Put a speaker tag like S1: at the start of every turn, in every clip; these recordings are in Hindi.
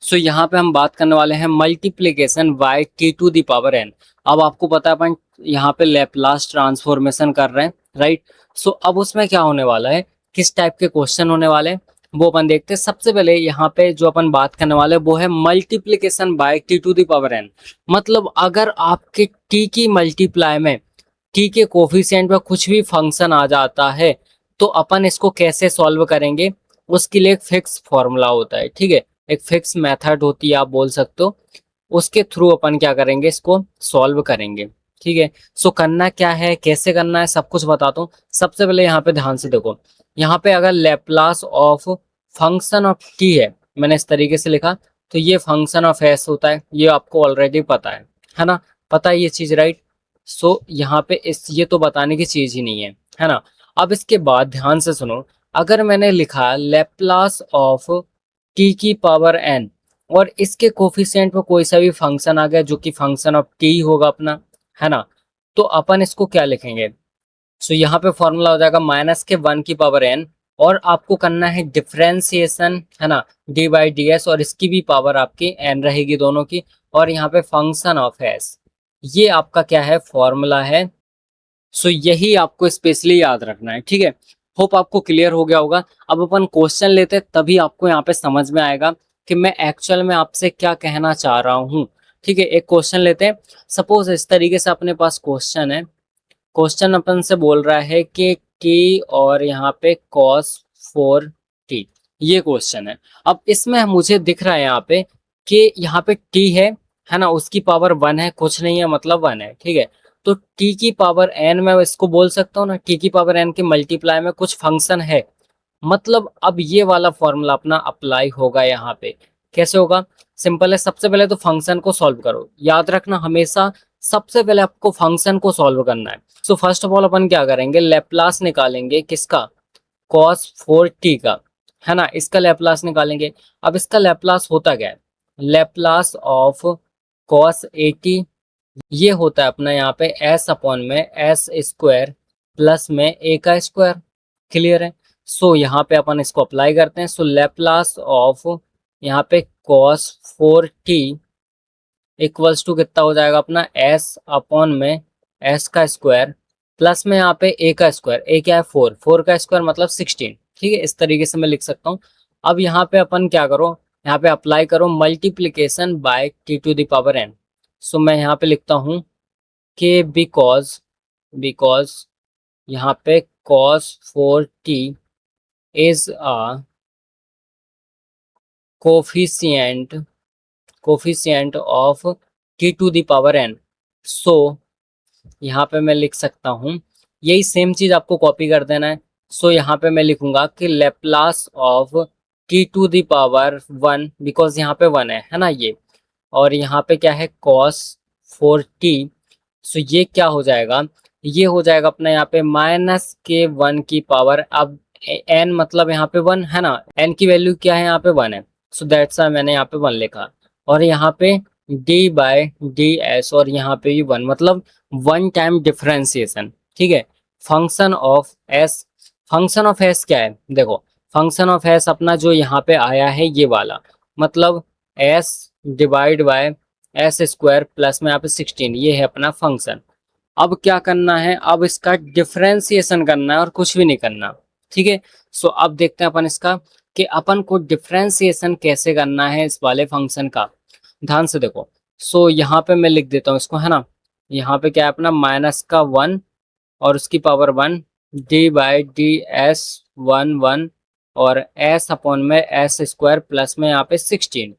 S1: सो यहाँ पे हम बात करने वाले हैं multiplication by t to the power n. अब आपको पता है अपन यहाँ पे लैपलास ट्रांसफॉर्मेशन कर रहे हैं, राइट। सो अब उसमें क्या होने वाला है, किस टाइप के क्वेश्चन होने वाले हैं वो अपन देखते हैं। सबसे पहले यहाँ पे जो अपन बात करने वाले हैं वो है multiplication by t to the power n. मतलब अगर आपके टी की मल्टीप्लाई में टी के कोफिशिएंट में कुछ भी फंक्शन आ जाता है तो अपन इसको कैसे सॉल्व करेंगे, उसके लिए एक फिक्स फॉर्मूला होता है, ठीक है। एक फिक्स मेथड होती है, आप बोल सकते हो। उसके थ्रू अपन क्या करेंगे, इसको सॉल्व करेंगे, ठीक है। सो करना क्या है, कैसे करना है, सब कुछ बताता हूँ। सबसे पहले यहाँ पे ध्यान से देखो, यहाँ पे अगर Laplace of function of T है, मैंने इस तरीके से लिखा, तो ये फंक्शन ऑफ एस होता है। ये आपको ऑलरेडी पता है ना। पता है ये चीज, राइट। सो यहाँ पे इस ये तो बताने की चीज ही नहीं है ना। अब इसके बाद ध्यान से सुनो, अगर मैंने लिखा लेप्लास ऑफ टी की पावर एन और इसके कोफिशिएंट में कोई सा भी फंक्शन आ गया जो कि फंक्शन ऑफ टी होगा अपना, है ना। तो अपन इसको क्या लिखेंगे, सो यहाँ पे फॉर्मूला हो जाएगा माइनस के 1 की पावर एन, और आपको करना है डिफरेंशिएशन, है ना, डी बाई डी एस, और इसकी भी पावर आपकी एन रहेगी दोनों की, और यहाँ पे फंक्शन ऑफ एस। ये आपका क्या है, फॉर्मूला है। सो यही आपको स्पेशली याद रखना है, ठीक है। होप आपको क्लियर हो गया होगा। अब अपन क्वेश्चन लेते हैं, तभी आपको यहाँ पे समझ में आएगा कि मैं एक्चुअल में आपसे क्या कहना चाह रहा हूँ, ठीक है। एक क्वेश्चन लेते हैं। सपोज इस तरीके से अपने पास क्वेश्चन है। क्वेश्चन अपन से बोल रहा है कि टी और यहाँ पे कॉस 4t, ये क्वेश्चन है। अब इसमें मुझे दिख रहा है यहाँ पे कि यहाँ पे टी है ना, उसकी पावर 1 है, कुछ नहीं है मतलब 1 है, ठीक है। तो टी की पावर एन में इसको बोल सकता हूँ ना, टी की पावर एन के मल्टीप्लाई में कुछ फंक्शन है। मतलब अब ये वाला फॉर्मूला अपना अप्लाई होगा यहाँ पे। कैसे होगा, सिंपल है। सबसे पहले तो फंक्शन को सॉल्व करो, याद रखना हमेशा सबसे पहले आपको फंक्शन को सॉल्व करना है। सो फर्स्ट ऑफ ऑल अपन क्या करेंगे, लेप्लास निकालेंगे किसका, cos 4t का, है ना। इसका लेप्लास निकालेंगे। अब इसका लेप्लास होता क्या है, लेप्लास ऑफ cos 80, ये होता है अपना यहाँ पे s अपॉन में एस स्क्वायर प्लस में a का स्क्वायर। क्लियर है। सो यहाँ पे अपन इसको अप्लाई करते हैं। सो लेप्लास ऑफ यहाँ पे cos 4t इक्वल्स टू कितना हो जाएगा अपना s अपॉन में s का स्क्वायर प्लस में यहाँ पे a का स्क्वायर। a क्या है, 4 का स्क्वायर मतलब 16, ठीक है। इस तरीके से मैं लिख सकता हूँ। अब यहाँ पे अपन क्या करो, यहाँ पे अप्लाई करो multiplication by t to the power n. So मैं यहाँ पे लिखता हूँ कि बिकॉज यहाँ पे cos 4t is a coefficient of t to the power n. So यहाँ पे मैं लिख सकता हूँ, यही सेम चीज आपको कॉपी कर देना है। सो यहाँ पे मैं लिखूंगा कि Laplace of t to the power 1, because यहाँ पे 1 है ना ये, और यहाँ पे क्या है cos 4t। सो ये क्या हो जाएगा, ये हो जाएगा अपना यहाँ पे माइनस के 1 की पावर। अब n मतलब यहाँ पे 1 है ना, n की वैल्यू क्या है, यहाँ पे 1 है। सो दैट्स मैंने यहाँ पे 1 लिखा, और यहाँ पे डी बाय डी एस, और यहाँ पे भी 1, मतलब 1 टाइम डिफरेंशिएशन, ठीक है। Function of S, function of S क्या है, देखो फंक्शन ऑफ एस अपना जो यहाँ पे आया है ये वाला, मतलब S divide by S square plus में यहाँ पे 16, ये है अपना फंक्शन। अब क्या करना है, अब इसका डिफरेंशिएशन करना है और कुछ भी नहीं करना, ठीक है। सो अब देखते हैं अपन इसका कि अपन को डिफरेंशिएशन कैसे करना है इस वाले फंक्शन का। ध्यान से देखो। सो यहाँ पे मैं लिख देता हूँ इसको, है ना। यहाँ पे क्या है अपना माइनस का 1 और उसकी power 1, D by D S 1 और एस अपॉन में एस स्क्वायर प्लस में यहाँ पे 16।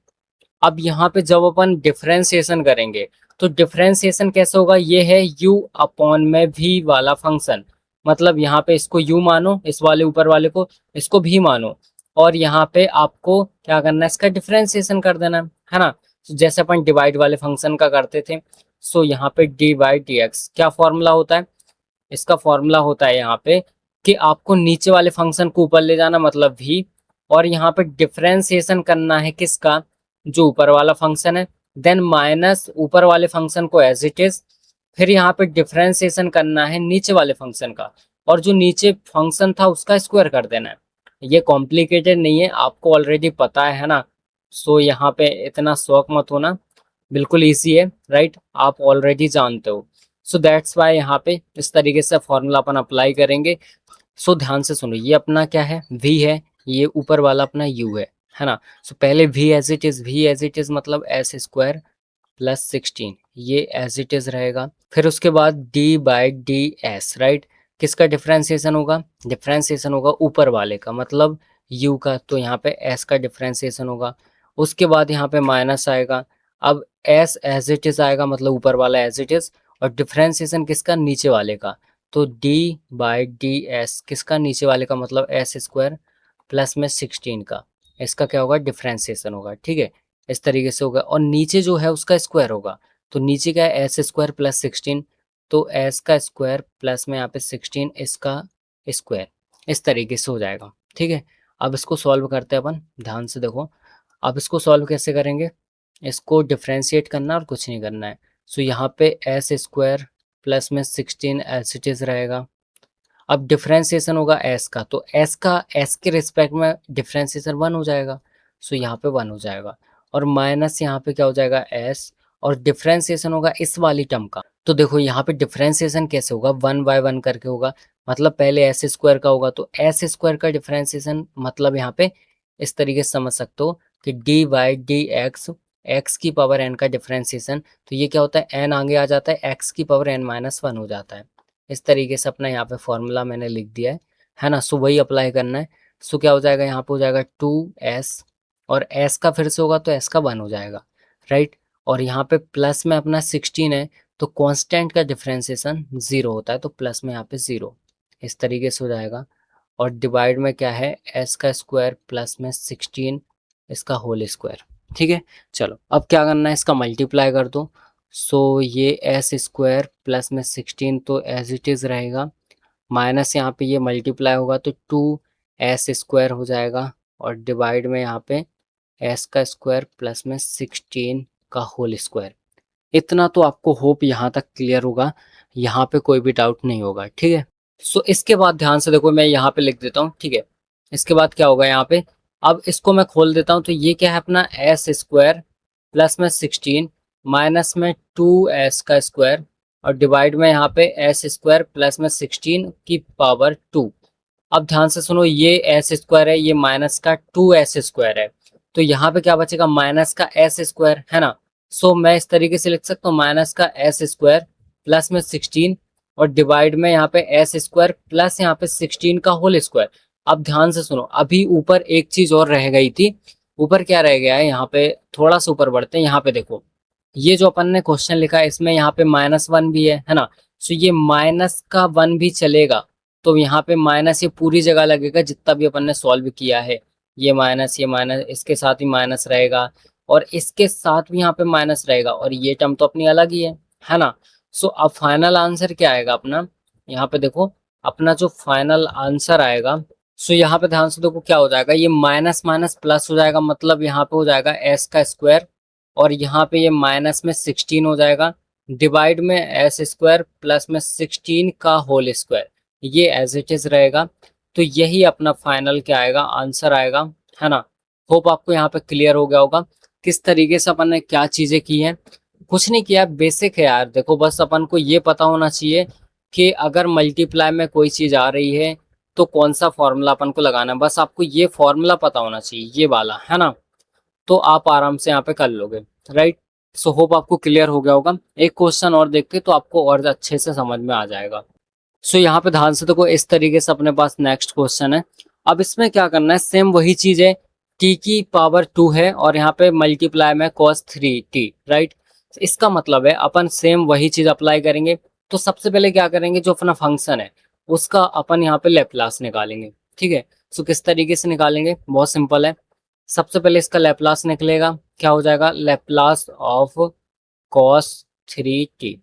S1: अब यहाँ पे जब अपन डिफरेंशिएशन करेंगे तो डिफरेंशिएशन कैसे होगा, ये है u अपॉन में v वाला फंक्शन। मतलब यहाँ पे इसको u मानो, इस वाले ऊपर वाले को, इसको v मानो, और यहाँ पे आपको क्या करना है, इसका डिफरेंशिएशन कर देना है ना। जैसे अपन डिवाइड वाले फंक्शन का करते थे। सो यहाँ पे डी बाई डी एक्स क्या फॉर्मूला होता है, इसका फॉर्मूला होता है यहाँ पे कि आपको नीचे वाले फंक्शन को ऊपर ले जाना, मतलब v, और यहाँ पे डिफरेंशिएशन करना है किसका, जो ऊपर वाला फंक्शन है, देन माइनस ऊपर वाले फंक्शन को एज इट इज, फिर यहाँ पे डिफरेंशिएशन करना है नीचे वाले फंक्शन का, और जो नीचे फंक्शन था उसका स्क्वायर कर देना है। ये कॉम्प्लिकेटेड नहीं है, आपको ऑलरेडी पता है ना। सो यहाँ पे इतना शौक मत होना, बिल्कुल इजी है, राइट, आप ऑलरेडी जानते हो। सो दैट्स वाई यहाँ पे इस तरीके से फॉर्मूला अपन अप्लाई करेंगे। सो ध्यान से सुनो, ये अपना क्या है, v है, ये ऊपर वाला अपना u है ना। सो पहले v as it is, v as it is मतलब एस स्क्वायर प्लस 16, ये एज इट इज रहेगा। फिर उसके बाद d by D S, right, किसका डिफ्रेंसिएशन होगा, डिफ्रेंसिएशन होगा ऊपर वाले का मतलब u का, तो यहाँ पे s का डिफ्रेंसिएशन होगा। उसके बाद यहाँ पे माइनस आएगा, अब s एज इट इज आएगा मतलब ऊपर वाला एज इट इज, और डिफ्रेंसिएशन किसका, नीचे वाले का, तो d बाई डी एस किसका, नीचे वाले का मतलब एस स्क्वायर प्लस में 16 का, इसका क्या होगा, डिफ्रेंसिएशन होगा, ठीक है, इस तरीके से होगा। और नीचे जो है उसका स्क्वायर होगा, तो नीचे क्या है, एस स्क्वायर प्लस 16, तो एस का स्क्वायर प्लस में यहाँ पे 16 इसका स्क्वायर, इस तरीके से हो जाएगा, ठीक है। अब इसको सॉल्व करते हैं अपन, ध्यान से देखो। अब इसको सॉल्व कैसे करेंगे, इसको डिफ्रेंशिएट करना और कुछ नहीं करना है। सो यहाँ पे एस स्क्वायर प्लस में 16 एज इट इज रहेगा। अब डिफ्रेंसिएशन होगा एस का, तो एस का एस के रिस्पेक्ट में डिफ्रेंसिएशन 1 हो जाएगा, सो यहाँ पे 1 हो जाएगा। और माइनस यहाँ पे क्या हो जाएगा, एस, और डिफ्रेंसिएशन होगा इस वाली टर्म का। तो देखो यहाँ पे डिफ्रेंसिएशन कैसे होगा, 1 बाय 1 करके होगा, मतलब पहले एस स्क्वायर का होगा, तो एस स्क्वायर का डिफ्रेंसिएशन मतलब यहाँ पे इस तरीके से समझ सकते हो कि D by D x, x की पावर एन का डिफ्रेंसिएशन, तो ये क्या होता है, एन आगे आ जाता है, एक्स की पावर एन माइनस 1 हो जाता है। इस तरीके से अपना यहाँ पे फॉर्मूला मैंने लिख दिया है ना। सो वही अप्लाई करना है। सो क्या हो जाएगा, यहाँ पे हो जाएगा 2s, और s का फिर से होगा तो s का 1 हो जाएगा, राइट। और यहाँ पे प्लस में अपना 16 है, तो कांस्टेंट का डिफरेंशिएशन 0 होता है, तो प्लस में यहाँ पे 0, इस तरीके से हो जाएगा। और डिवाइड में क्या है, s का स्क्वायर प्लस में 16 इसका होल स्क्वायर, ठीक है। चलो अब क्या करना है, इसका मल्टीप्लाई कर दो। सो ये एस स्क्वायर प्लस में 16 तो एज इट इज़ रहेगा, माइनस यहाँ पे ये मल्टीप्लाई होगा तो 2s स्क्वायर हो जाएगा, और डिवाइड में यहाँ पे s का स्क्वायर प्लस में 16 का होल स्क्वायर। इतना तो आपको होप यहाँ तक क्लियर होगा, यहाँ पे कोई भी डाउट नहीं होगा, ठीक है। सो इसके बाद ध्यान से देखो, मैं यहाँ पे लिख देता हूँ, ठीक है। इसके बाद क्या होगा यहाँ पे, अब इसको मैं खोल देता हूँ, तो ये क्या है अपना एस स्क्वायर प्लस में 16 माइनस में 2s का स्क्वायर, और डिवाइड में यहाँ पे एस स्क्वायर प्लस में 16 की पावर 2। अब ध्यान से सुनो, ये एस स्क्वायर है, ये माइनस का 2s स्क्वायर है, तो यहाँ पे क्या बचेगा, माइनस का एस स्क्वायर, है ना। सो मैं इस तरीके से लिख सकता हूँ, माइनस का एस स्क्वायर प्लस में 16, और डिवाइड में यहाँ पे एस स्क्वायर प्लस यहाँ पे 16 का होल स्क्वायर। अब ध्यान से सुनो, अभी ऊपर एक चीज और रह गई थी, ऊपर क्या रह गया है, यहाँ पे थोड़ा सा ऊपर बढ़ते हैं, यहाँ पे देखो, ये जो अपन ने क्वेश्चन लिखा है इसमें यहाँ पे -1 भी है ना। सो ये माइनस का 1 भी चलेगा, तो यहाँ पे माइनस ये पूरी जगह लगेगा जितना भी अपन ने सॉल्व किया है, ये माइनस इसके साथ ही माइनस रहेगा, और इसके साथ भी यहाँ पे माइनस रहेगा, और ये टर्म तो अपनी अलग ही है ना। सो अब फाइनल आंसर क्या आएगा अपना, यहाँ पे देखो, अपना जो फाइनल आंसर आएगा, सो यहाँ पे ध्यान से देखो क्या हो जाएगा, ये माइनस माइनस प्लस हो जाएगा, मतलब यहाँ पे हो जाएगा एस का स्क्वायर, और यहाँ पे ये माइनस में 16 हो जाएगा, डिवाइड में एस स्क्वायर प्लस में 16 का होल स्क्वायर, ये एज इट इज रहेगा। तो यही अपना फाइनल क्या आएगा, आंसर आएगा, है ना। होप आपको यहाँ पे क्लियर हो गया होगा किस तरीके से अपन ने क्या चीजें की हैं। कुछ नहीं किया, बेसिक है यार, देखो बस अपन को ये पता होना चाहिए कि अगर मल्टीप्लाई में कोई चीज आ रही है तो कौन सा फॉर्मूला अपन को लगाना है, बस आपको ये फॉर्मूला पता होना चाहिए, ये वाला, है ना। तो आप आराम से यहाँ पे कर लोगे, राइट। सो होप आपको क्लियर हो गया होगा। एक क्वेश्चन और देखते तो आपको और अच्छे से समझ में आ जाएगा। सो यहाँ पे ध्यान से देखो, इस तरीके से अपने पास नेक्स्ट क्वेश्चन है। अब इसमें क्या करना है, सेम वही चीज है, t की पावर 2 है और यहाँ पे मल्टीप्लाई में cos 3t, राइट। इसका मतलब है अपन सेम वही चीज अप्लाई करेंगे। तो सबसे पहले क्या करेंगे, जो अपना फंक्शन है उसका अपन यहाँ पे लैप्लास निकालेंगे, ठीक है। सो किस तरीके से निकालेंगे, बहुत सिंपल है। सबसे पहले इसका लैप्लास निकलेगा, क्या हो जाएगा, लैप्लास ऑफ cos 3t,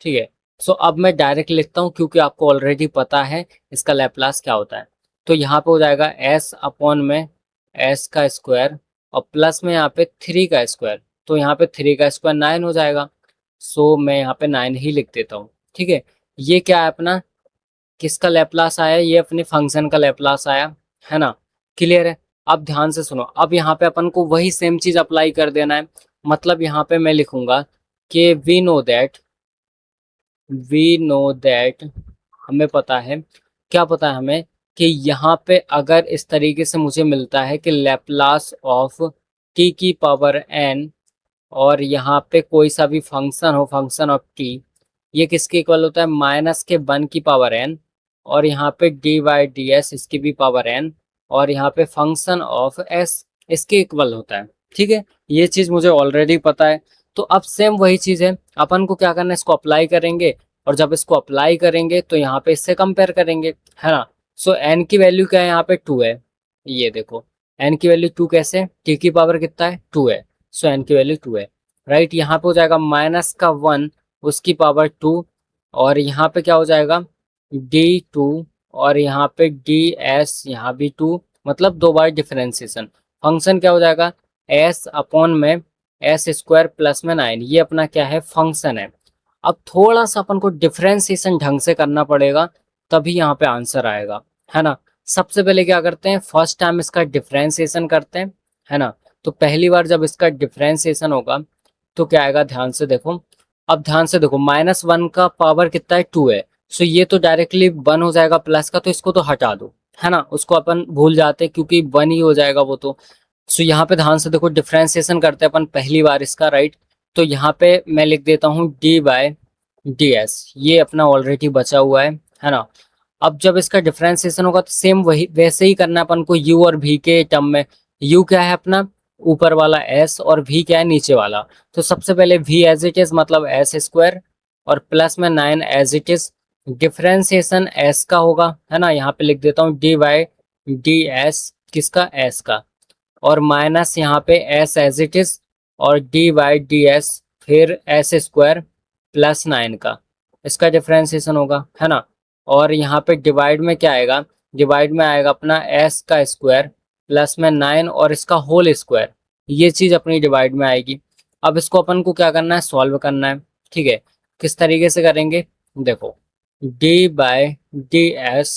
S1: ठीक है। सो अब मैं डायरेक्ट लिखता हूँ क्योंकि आपको ऑलरेडी पता है इसका लैप्लास क्या होता है। तो यहाँ पे हो जाएगा s अपॉन में s का स्क्वायर, और प्लस में यहाँ पे 3 का स्क्वायर, तो यहाँ पे 3 का स्क्वायर 9 हो जाएगा। सो मैं यहाँ पे 9 ही लिख देता हूँ, ठीक है। ये क्या है अपना, किसका लैप्लास आया, ये अपने फंक्शन का लैप्लास आया, है ना। क्लियर है। अब ध्यान से सुनो, अब यहाँ पे अपन को वही सेम चीज अप्लाई कर देना है। मतलब यहाँ पे मैं लिखूंगा कि वी नो दैट हमें पता है, क्या पता है हमें, कि यहाँ पे अगर इस तरीके से मुझे मिलता है कि लैप्लास ऑफ टी की पावर एन, और यहाँ पे कोई सा भी फंक्शन हो, फंक्शन ऑफ टी, ये किसके इक्वल होता है, माइनस के वन की पावर एन, और यहाँ पे डी वाई डी एस इसकी भी पावर एन, और यहाँ पे फंक्शन ऑफ एस इसके इक्वल होता है। ठीक है, ये चीज मुझे ऑलरेडी पता है। तो अब सेम वही चीज है, अपन को क्या करना है, इसको अप्लाई करेंगे, और जब इसको अप्लाई करेंगे तो यहाँ पे इससे कंपेयर करेंगे, है ना। सो एन की वैल्यू क्या है, यहाँ पे 2 है। ये देखो, एन की वैल्यू 2 कैसे, टी की पावर कितना है, 2 है। सो एन की वैल्यू 2 है, राइट। यहाँ पे हो जाएगा माइनस का 1 उसकी पावर 2, और यहाँ पे क्या हो जाएगा D2, और यहाँ पे DS यहाँ भी 2, मतलब 2 बार डिफरेंशिएशन। फंक्शन क्या हो जाएगा, S अपॉन में एस स्क्वायर प्लस में 9, ये अपना क्या है, फंक्शन है। अब थोड़ा सा अपन को डिफरेंशिएशन ढंग से करना पड़ेगा, तभी यहाँ पे आंसर आएगा, है ना। सबसे पहले क्या करते हैं, फर्स्ट टाइम इसका डिफरेंशिएशन करते हैं, है ना। तो पहली बार जब इसका डिफरेंशिएशन होगा तो क्या आएगा, ध्यान से देखो। अब ध्यान से देखो, -1 का पावर कितना है, 2 है। सो ये तो डायरेक्टली 1 हो जाएगा प्लस का, तो इसको तो हटा दो, है ना, उसको अपन भूल जाते हैं क्योंकि 1 ही हो जाएगा वो तो। सो यहाँ पे ध्यान से देखो, डिफरेंशिएशन करते हैं अपन पहली बार इसका, राइट। तो यहाँ पे मैं लिख देता हूँ D/DS, ये अपना ऑलरेडी बचा हुआ है ना। अब जब इसका डिफरेंशिएशन होगा तो सेम वही वैसे ही करना है अपन को u और v के टर्म में। u क्या है अपना ऊपर वाला s, और v क्या है नीचे वाला। तो सबसे पहले v एज इट इज मतलब s स्क्वायर, और प्लस में 9 as it is. Differentiation s का होगा, है ना, यहाँ पे लिख देता हूँ D/DS, किसका, s का, और माइनस यहाँ पे s एज इट इज, और D/DS फिर s स्क्वायर प्लस 9 का, इसका डिफरेंशिएशन होगा, है ना। और यहाँ पे डिवाइड में क्या आएगा, डिवाइड में आएगा अपना s का स्क्वायर प्लस में 9 और इसका होल स्क्वायर, ये चीज अपनी डिवाइड में आएगी। अब इसको अपन को क्या करना है, सॉल्व करना है। ठीक है, किस तरीके से करेंगे, देखो D/DS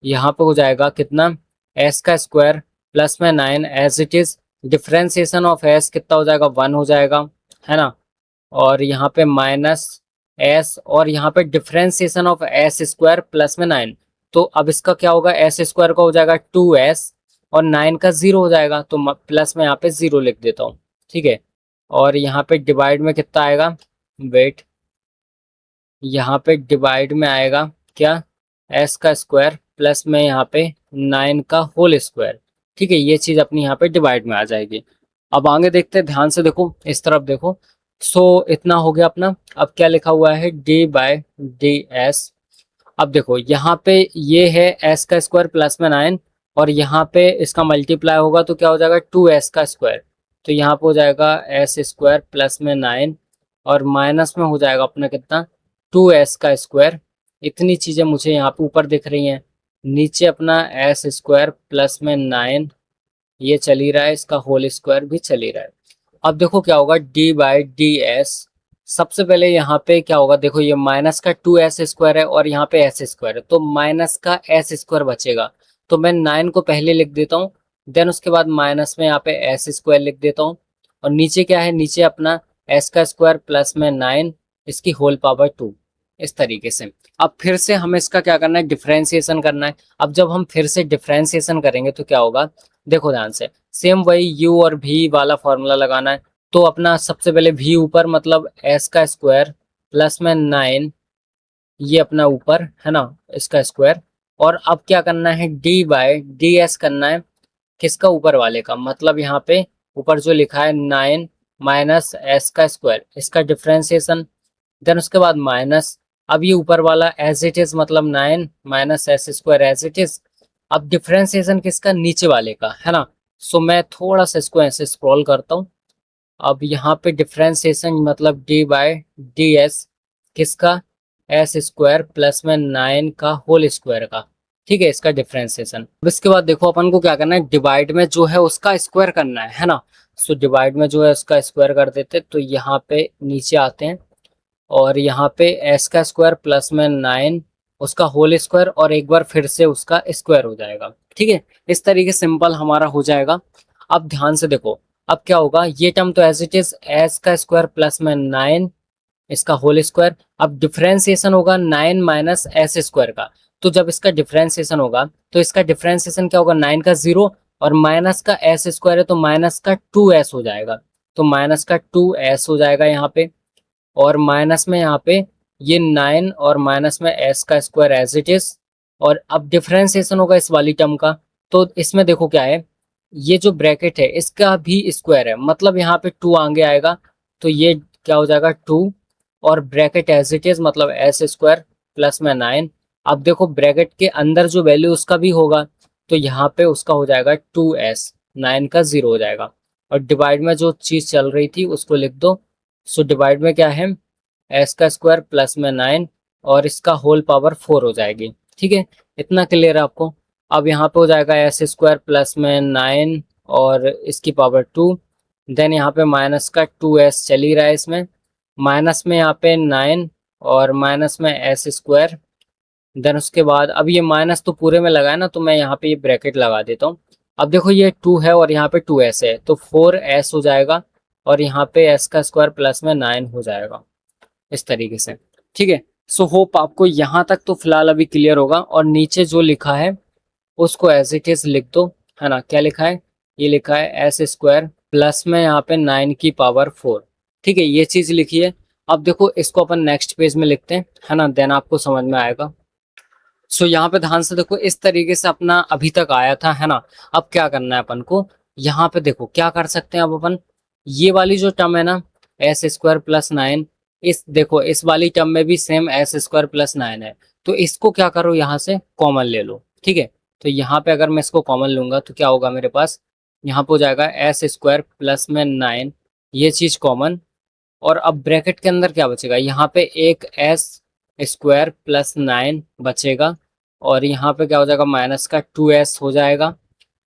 S1: यहाँ पे हो जाएगा कितना, s का स्क्वायर प्लस में 9 as it is, differentiation of s कितना हो जाएगा, 1 हो जाएगा, है ना। और यहाँ पे माइनस s, और यहाँ पे differentiation of s square plus में 9, तो अब इसका क्या होगा, s स्क्वायर का हो जाएगा 2s, और 9 का 0 हो जाएगा, तो प्लस में यहाँ पे 0 लिख देता हूँ। ठीक है, और यहाँ पे डिवाइड में कितना आएगा, वेट, यहाँ पे डिवाइड में आएगा क्या, s का स्क्वायर प्लस में यहाँ पे 9 का होल स्क्वायर। ठीक है, ये चीज अपनी यहाँ पे डिवाइड में आ जाएगी। अब आगे देखते हैं, ध्यान से देखो, इस तरफ देखो। सो इतना हो गया अपना। अब क्या लिखा हुआ है, D/DS। अब देखो यहाँ पे ये है s का स्क्वायर प्लस में 9, और यहाँ पे इसका मल्टीप्लाई होगा तो क्या हो जाएगा, 2s का स्क्वायर। तो यहाँ पे हो जाएगा s स्क्वायर प्लस में 9, और माइनस में हो जाएगा अपना कितना, 2s का स्क्वायर। इतनी चीजें मुझे यहाँ पे ऊपर दिख रही हैं। नीचे अपना s स्क्वायर प्लस में 9 ये चल ही रहा है, इसका होल स्क्वायर भी चल ही रहा है। अब देखो क्या होगा, D/DS। सबसे पहले यहाँ पे क्या होगा, देखो ये माइनस का 2s स्क्वायर है और यहाँ पे s स्क्वायर है, तो माइनस का s स्क्वायर बचेगा। तो मैं 9 को पहले लिख देता हूँ, देन उसके बाद माइनस में यहाँ पे s स्क्वायर लिख देता हूँ, और नीचे क्या है, नीचे अपना s का स्क्वायर प्लस में 9 इसकी होल पावर 2, इस तरीके से। अब फिर से हमें इसका क्या करना है, डिफरेंशिएशन करना है। अब जब हम फिर से डिफरेंशिएशन करेंगे तो क्या होगा, देखो ध्यान से, सेम वही u और v वाला फॉर्मूला लगाना है। तो अपना सबसे पहले v ऊपर मतलब s का स्क्वायर प्लस में 9, ये अपना ऊपर है ना, इसका स्क्वायर। और अब क्या करना है, D/DS करना है, किसका, ऊपर वाले का, मतलब यहाँ पे ऊपर जो लिखा है 9 माइनस s का स्क्वायर, इसका डिफरेंशिएशन। देन उसके बाद माइनस, अब ये ऊपर वाला एज इट इज मतलब 9 minus s square as it is. अब डिफरेंशिएशन किसका, नीचे वाले का, है ना। सो मैं थोड़ा सा इसको ऐसे स्क्रॉल करता हूँ। अब यहाँ पे डिफरेंशिएशन मतलब D/DS किसका, s स्क्वायर प्लस में 9 का होल स्क्वायर का। ठीक है, इसका डिफरेंशिएशन। अब इसके बाद देखो अपन को क्या करना है, डिवाइड में जो है उसका स्क्वायर करना है ना। सो डिवाइड में जो है उसका स्क्वायर कर देते, तो यहाँ पे नीचे आते हैं, और यहाँ पे s का स्क्वायर प्लस में 9 उसका होल स्क्वायर और एक बार फिर से उसका स्क्वायर हो जाएगा। ठीक है, इस तरीके सिंपल हमारा हो जाएगा। अब ध्यान से देखो, अब क्या होगा, ये टर्म तो एज इट इज एस का स्क्वायर प्लस में 9 इसका होल स्क्वायर। अब डिफरेंशिएशन होगा 9 माइनस एस स्क्वायर का। तो जब इसका डिफरेंशिएशन होगा तो इसका डिफरेंशिएशन क्या होगा, 9 का 0 और माइनस का एस स्क्वायर है तो माइनस का 2s हो जाएगा। तो माइनस का 2s हो जाएगा यहाँ पे, और माइनस में यहाँ पे ये 9 और माइनस में s का स्क्वायर एज इट इज। और अब डिफरेंशिएशन होगा इस वाली टर्म का, तो इसमें देखो क्या है, ये जो ब्रैकेट है इसका भी स्क्वायर है, मतलब यहाँ पे 2 आगे आएगा तो ये क्या हो जाएगा 2, और ब्रैकेट एज इट इज मतलब एस स्क्वायर प्लस में 9। अब देखो ब्रैकेट के अंदर जो वैल्यू उसका भी होगा, तो यहाँ पे उसका हो जाएगा 2s, 9 का 0 हो जाएगा। और डिवाइड में जो चीज़ चल रही थी उसको लिख दो। सो डिवाइड में क्या है, एस का स्क्वायर प्लस में 9 और इसका होल पावर 4 हो जाएगी। ठीक है, इतना क्लियर है आपको। अब यहाँ पे हो जाएगा एस स्क्वायर प्लस में 9 और इसकी पावर 2, देन यहाँ पे माइनस का 2s चल ही रहा है इसमें, माइनस में यहाँ पे 9 और माइनस में एस स्क्वायर। देन उसके बाद अब ये माइनस तो पूरे में लगा है ना, तो मैं यहाँ पे ये ब्रैकेट लगा देता हूँ। अब देखो ये 2 है और यहाँ पे 2s है तो 4s हो जाएगा, और यहाँ पे s का स्क्वायर प्लस में 9 हो जाएगा इस तरीके से। ठीक है, सो होप आपको यहाँ तक तो फिलहाल अभी क्लियर होगा। और नीचे जो लिखा है उसको एज इट इज लिख दो, है ना। क्या लिखा है, ये लिखा है एस स्क्वायर प्लस में यहाँ पे 9 की पावर 4। ठीक है, ये चीज लिखी है। अब देखो इसको अपन नेक्स्ट पेज में लिखते हैं, है ना, देन आपको समझ में आएगा। सो यहाँ पे ध्यान से देखो, इस तरीके से अपना अभी तक आया था, है ना। अब क्या करना है अपन को, यहाँ पे देखो क्या कर सकते हैं अब अपन, ये वाली जो टर्म है ना एस स्क्वायर प्लस 9, इस देखो इस वाली टर्म में भी सेम एस स्क्वायर प्लस 9 है, तो इसको क्या करो यहाँ से कॉमन ले लो। ठीक है, तो यहाँ पे अगर मैं इसको कॉमन लूंगा तो क्या होगा मेरे पास, यहाँ पे हो जाएगा एस स्क्वायर प्लस में 9, ये चीज कॉमन। और अब ब्रैकेट के अंदर क्या बचेगा, यहाँ पे एक एस स्क्वायर प्लस 9 बचेगा, और यहाँ पे क्या हो जाएगा माइनस का 2s हो जाएगा।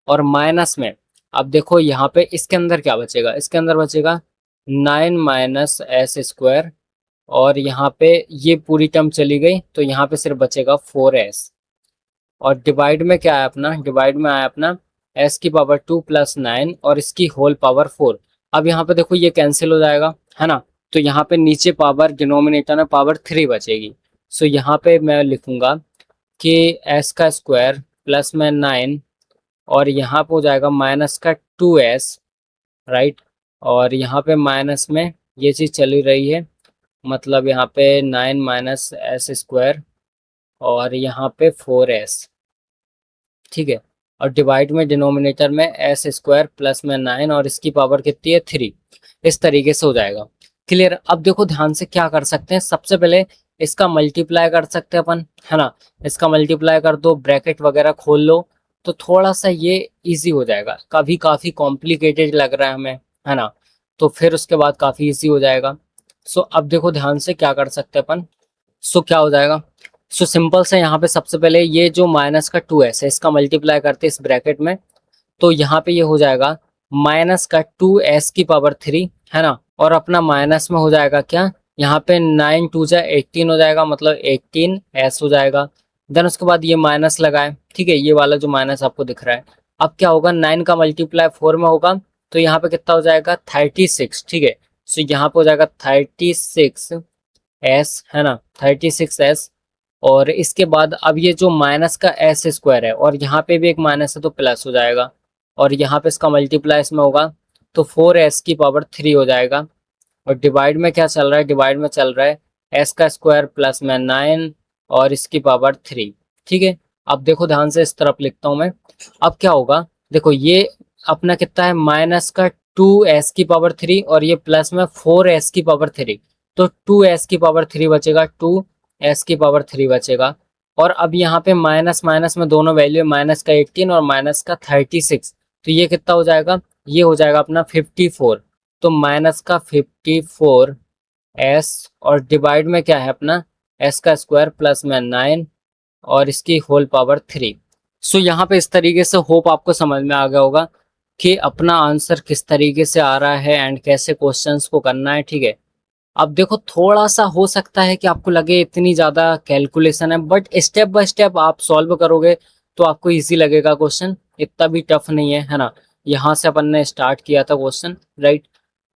S1: और माइनस में अब देखो यहाँ पे इसके अंदर क्या बचेगा, इसके अंदर बचेगा 9 माइनस एस स्क्वायर, और यहाँ पे ये पूरी टर्म चली गई तो यहाँ पे सिर्फ बचेगा 4s। और डिवाइड में क्या है अपना, डिवाइड में आया अपना s की पावर 2 प्लस 9 और इसकी होल पावर 4। अब यहाँ पे देखो ये कैंसिल हो जाएगा, है ना, तो यहाँ पे नीचे पावर डिनोमिनेटर में पावर 3 बचेगी। सो यहाँ पे मैं लिखूंगा कि s का स्क्वायर प्लस में 9 और यहाँ पे हो जाएगा माइनस का 2s, राइट। और यहाँ पे माइनस में ये चीज़ चली रही है, मतलब यहाँ पे 9 माइनस एस स्क्वायर और यहाँ पे 4s। ठीक है, और डिवाइड में डिनोमिनेटर में एस स्क्वायर प्लस में 9 और इसकी पावर कितनी है 3, इस तरीके से हो जाएगा। क्लियर। अब देखो ध्यान से क्या कर सकते हैं, सबसे पहले इसका मल्टीप्लाई कर सकते हैं अपन, है ना। इसका मल्टीप्लाई कर दो, ब्रैकेट वगैरह खोल लो, तो थोड़ा सा ये इजी हो जाएगा। कभी काफ़ी कॉम्प्लिकेटेड लग रहा है हमें, है ना, तो फिर उसके बाद काफ़ी इजी हो जाएगा। सो अब देखो ध्यान से क्या कर सकते हैं अपन। सो क्या हो जाएगा, सो सिंपल से यहाँ पे सबसे पहले ये जो माइनस का 2s है इसका मल्टीप्लाई करते हैं इस ब्रैकेट में, तो यहाँ पे ये हो जाएगा माइनस का 2s की पावर 3, है ना। और अपना माइनस में हो जाएगा क्या, यहाँ पे 9 2 जा 18 हो जाएगा, मतलब 18s हो जाएगा। देन उसके बाद ये माइनस लगाए, ठीक है, ये वाला जो माइनस आपको दिख रहा है। अब क्या होगा, 9 का मल्टीप्लाई 4 में होगा तो यहाँ पे कितना हो जाएगा 36। ठीक है, सो यहाँ पे हो जाएगा 36s, है ना, 36s। और इसके बाद अब ये जो माइनस का एस स्क्वायर है और यहाँ पे भी एक माइनस है तो प्लस हो जाएगा, और यहाँ पे इसका मल्टीप्लाई इसमें होगा तो 4s की पावर 3 हो जाएगा। और डिवाइड में क्या चल रहा है, डिवाइड में चल रहा है एस का स्क्वायर प्लस में 9 और इसकी पावर 3। ठीक है, अब देखो ध्यान से इस तरफ लिखता हूँ मैं। अब क्या होगा, देखो ये अपना कितना है माइनस का 2s की पावर 3 और ये प्लस में 4s की पावर 3, तो 2s की पावर 3 बचेगा, 2s की पावर 3 बचेगा। और अब यहाँ पे माइनस माइनस में दोनों वैल्यू, माइनस का 18 और माइनस का 36, तो ये कितना हो जाएगा, ये हो जाएगा अपना 54, तो माइनस का 54s। और डिवाइड में क्या है अपना s का स्क्वायर प्लस में 9 और इसकी होल पावर 3। सो यहाँ पे इस तरीके से होप आपको समझ में आ गया होगा कि अपना आंसर किस तरीके से आ रहा है एंड कैसे क्वेश्चंस को करना है। ठीक है, अब देखो थोड़ा सा हो सकता है कि आपको लगे इतनी ज्यादा कैलकुलेशन है, बट स्टेप बाय स्टेप आप सॉल्व करोगे तो आपको इजी लगेगा क्वेश्चन, इतना भी टफ नहीं है ना। यहाँ से अपन ने स्टार्ट किया था क्वेश्चन, राइट।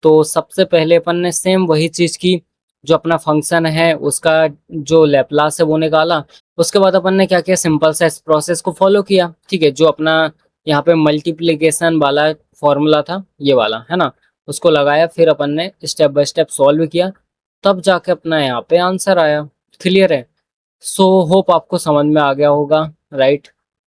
S1: तो सबसे पहले अपन ने सेम वही चीज की, जो अपना फंक्शन है उसका जो लैपलास है वो निकाला। उसके बाद अपन ने क्या किया, सिंपल सा इस प्रोसेस को फॉलो किया, ठीक है। जो अपना यहाँ पे मल्टीप्लिकेशन वाला फॉर्मूला था ये वाला है ना, उसको लगाया, फिर अपन ने स्टेप बाय स्टेप सॉल्व किया, तब जाके अपना यहाँ पे आंसर आया। क्लियर है? सो होप आपको समझ में आ गया होगा, राइट।